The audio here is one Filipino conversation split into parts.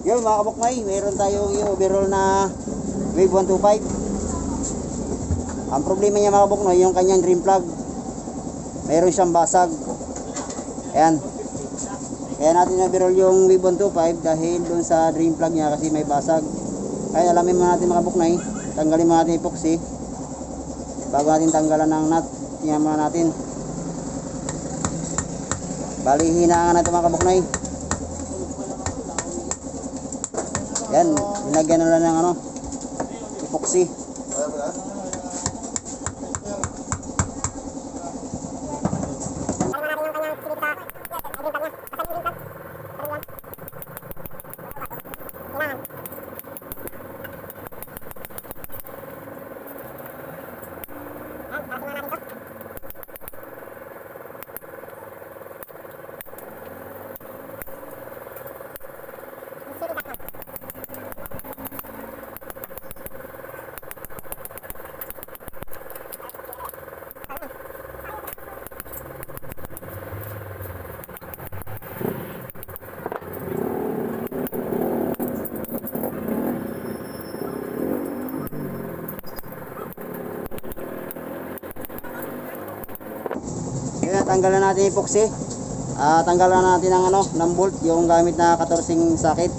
Yun mga kabuknoy, meron tayong yung overall na Wave 125. Ang problema niya mga kabuknoy, yung kanyang drain plug, meron siyang basag. Ayan. Kaya natin overall yung Wave 125 dahil doon sa drain plug niya kasi may basag. Kaya alamin mo natin mga kabuknoy, tanggalin mo natin epoxy bago natin tanggalan ng nut. Tingnan mo natin. Bali hinaan natin mga kabuknoy. Yan, nilagyan na lang ng ano, epoxy. Kaya tanggalan natin yung epoxy. Tanggalan natin ng ano, ng bolt, yung gamit na 14 socket.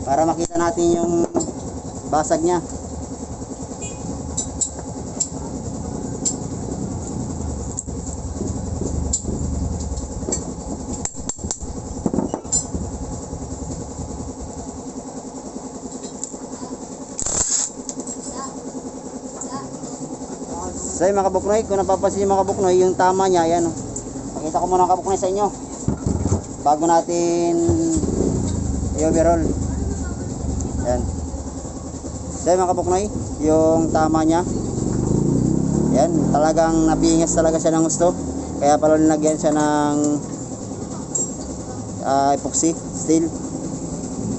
Para makita natin yung basag niya. So mga kabuknoy, kung napapansin yung mga kabuknoy, yung tama niya, ayan. Pakita ko muna mga kabuknoy sa inyo bago natin i-overall. Ayan. So mga kabuknoy, yung tama niya, ayan, talagang nabingas talaga siya ng gusto. Kaya pala nilagyan siya ng epoxy, steel.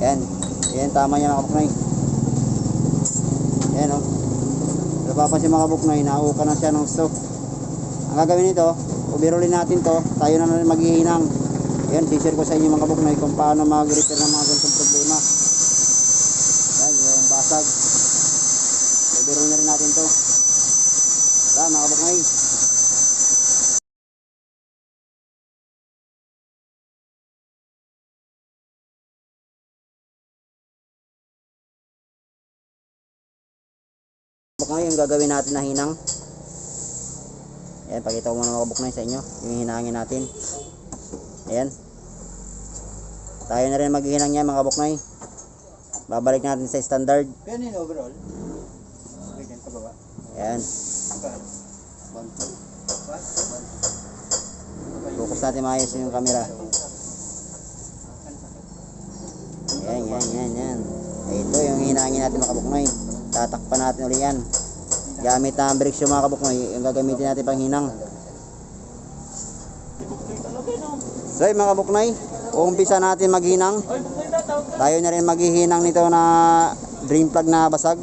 Ayan, ayan tama niya mga kabuknoy. Ayan o. Papansin mga kabuknoy, nauuka na siya ng gusto. Ang gagawin nito, overallin natin to, tayo na rin maghihinang. Yan, sishare ko sa inyo mga kabuknoy kung paano mag-repair ng mga ganitong problema. Yan, yung basag. Overall na rin natin to. Yan mga kabuknoy. Kabuknoy, yung gagawin natin na hinang. Ayan, pakita ko muna mga kabuknoy sa inyo yung hinangin natin. Ayan, tayo na rin maghihinang niya mga kabuknoy. Babalik natin sa standard. Yan yung overall. Ganyan ka baba. Ayan, focus natin maayos yung camera. Ayan, yan, yan, yan. Ito yung hinangin natin mga kabuknoy. Tatakpan natin ulit yan gamit na brake shoe mga kabuknoy, yung gagamitin natin pang hinang. So yung mga kabuknoy, umpisa natin maghinang. Tayo na rin maghihinang nito na drain plug na basag.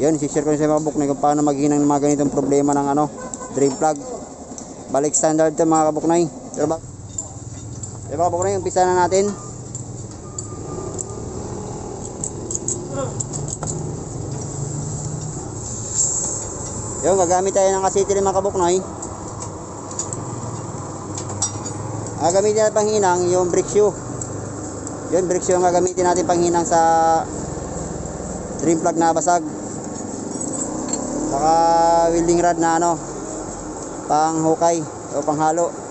Yun, share ko sa mga kabuknoy kung paano maghinang ng mga ganitong problema ng ano, drain plug. Balik standard to mga kabuknoy. So mga kabuknoy, umpisa na natin. Yung gagamit tayo ng kasiti rin mga kabuknoy. Gagamitin natin panghinang yung brake shoe. Yung brake shoe ang gagamitin natin panghinang sa drain plug na basag. Saka welding rod na ano, pang hukay o pang halo.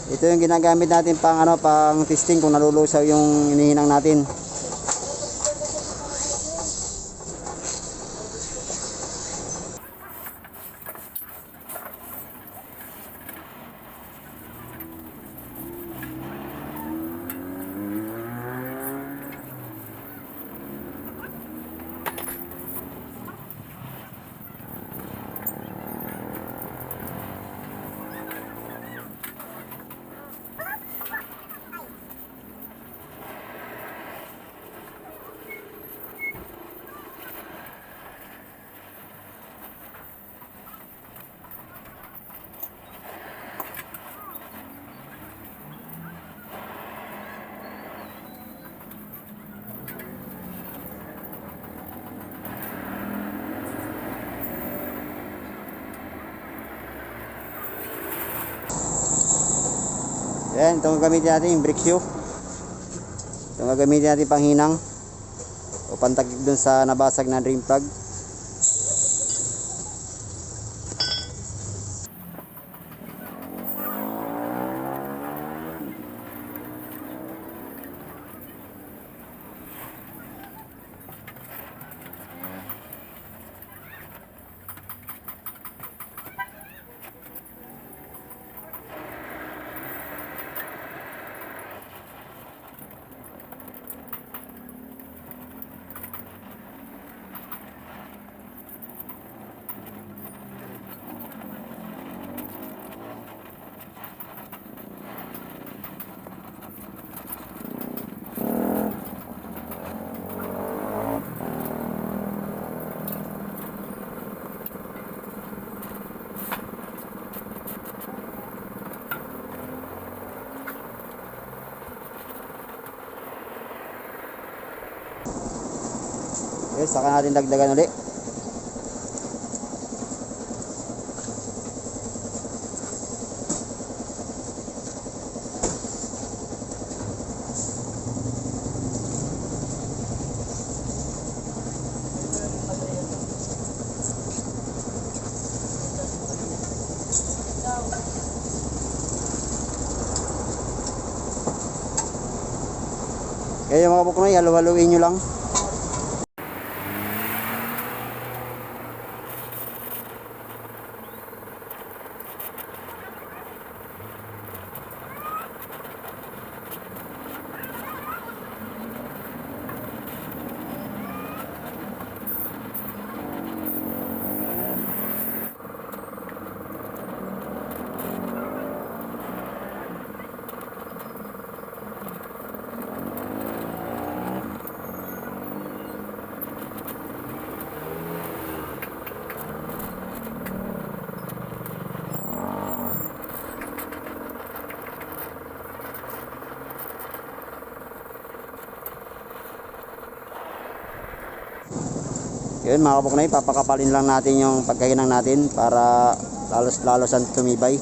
Ito yung ginagamit natin pang ano, pang testing kung nalulusaw yung inihinang natin. Ayan, itong gagamitin natin yung brake shoe. Itong gagamitin natin pang hinang o pantagig dun sa nabasag na drain plug. Okay, saka natin dagdagan ulit. Kaya mga buknoy, halo-haluin nyo lang. Yun mga kabuknay, papakapalin lang natin yung pagkainang natin para lalos ang tumibay.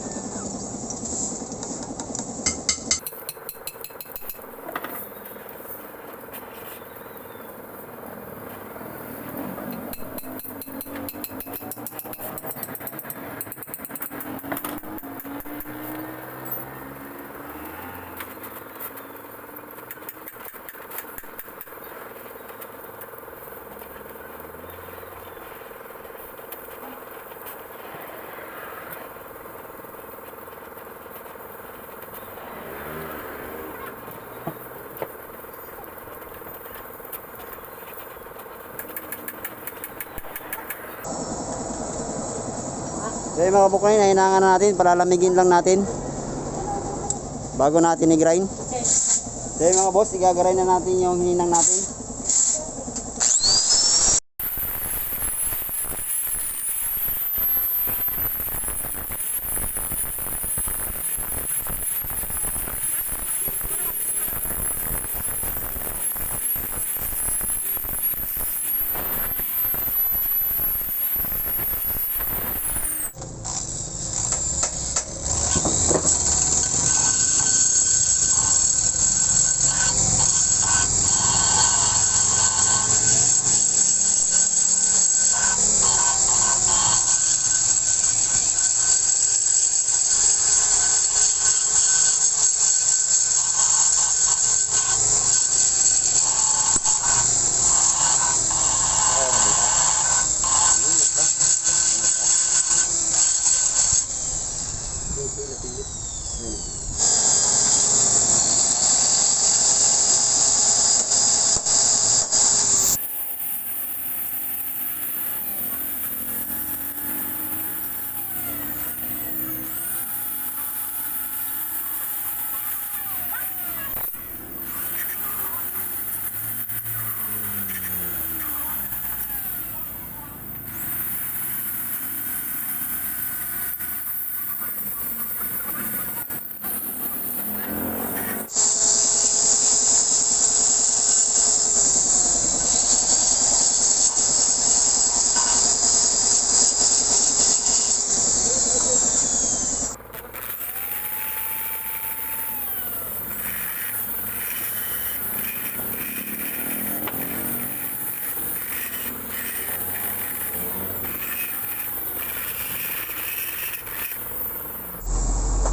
So yung mga kabuknay, nahinangan na natin, palalamigin lang natin bago natin i-grind. So yung mga boss, igagrind na natin yung hininang natin.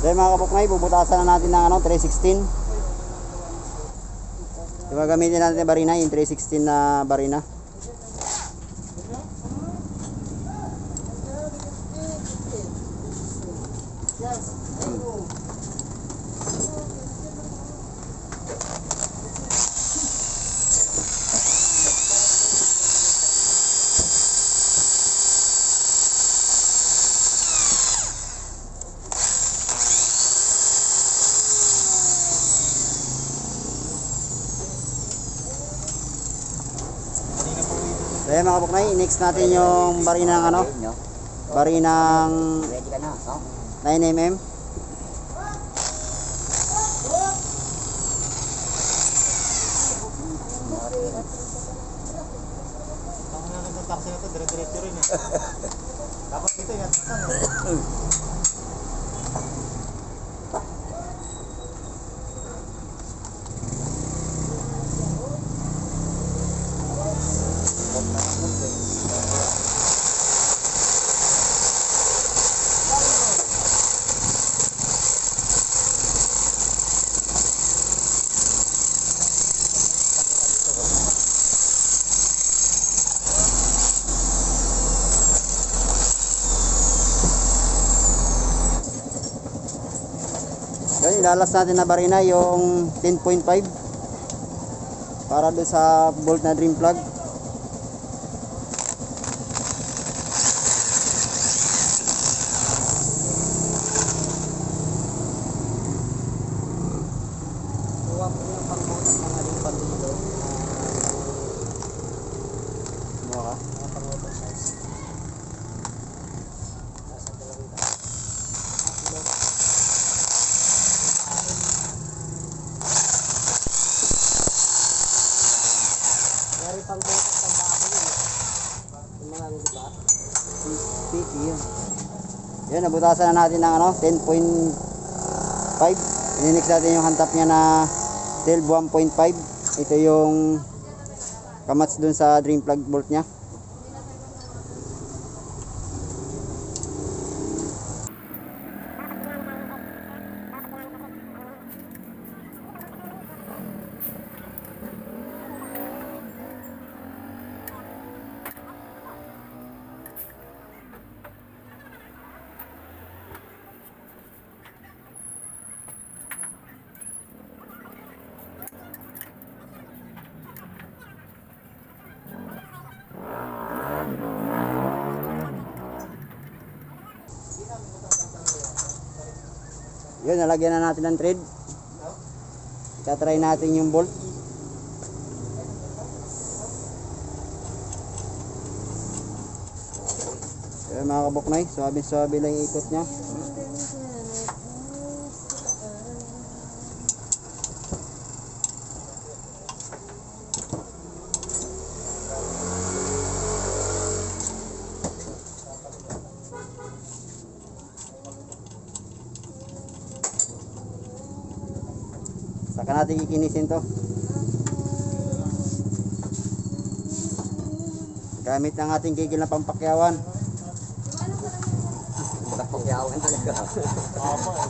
So yun mga kabuknay, bubutasan na natin ng 316. Yung gagamitin natin na barina, yung 316 na barina. So yan mga kabuknay, next natin yung barinang barinang Ready ka na, no? 9mm. Ang nga ng taxi na to, dire-diretso rin eh. Dapat dito, inatasan eh. Yan, ilalas natin na barina yung 10.5 para doon sa bolt na dream plug. Kuha mo yung pang-bolt ng mga limpan dito. Mukha ka? Mga pang-motor size. Nasa dalawang ka. Dari pang-bolt at pang-bako yun. Yung mga ano, diba? Picky yun. Yan, nabutasan na natin ng 10.5. Ininix natin yung hantap niya na 12.1.5. Ito yung kamats dun sa dream plug bolt niya. Yun, nalagyan na natin ng thread. Itatry natin yung bolt. Yun mga kabuknay, swabe-swabe lang yung ikot niya. Saka natin kikinisin to. Gamit ng ating kikil na pampakyawan. Pampakyawan talaga. Pampakyawan.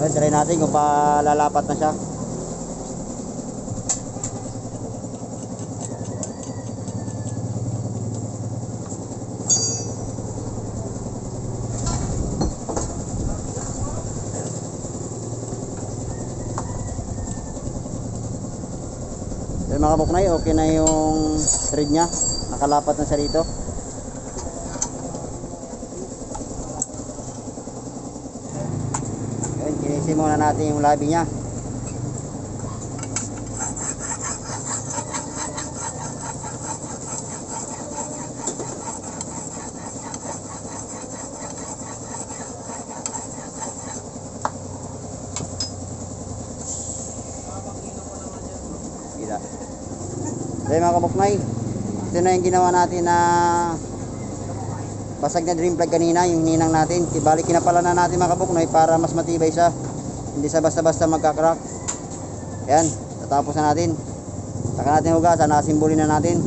Yun, try natin kung palalapat na siya. Yun mga kabuknay, okay na yung thread niya. Nakalapat na siya dito. Yun, kinisin muna natin yung labi niya. kabila. So mga kabuknoy, ito na yung ginawa natin na basag na drain plug kanina, yung ninang natin. Ibalik kinapala na natin mga kabuknoy para mas matibay siya. Hindi sa basta-basta magkakrak. Yan, tatapos na natin. Saka natin hugasan, nakasimbolin na natin.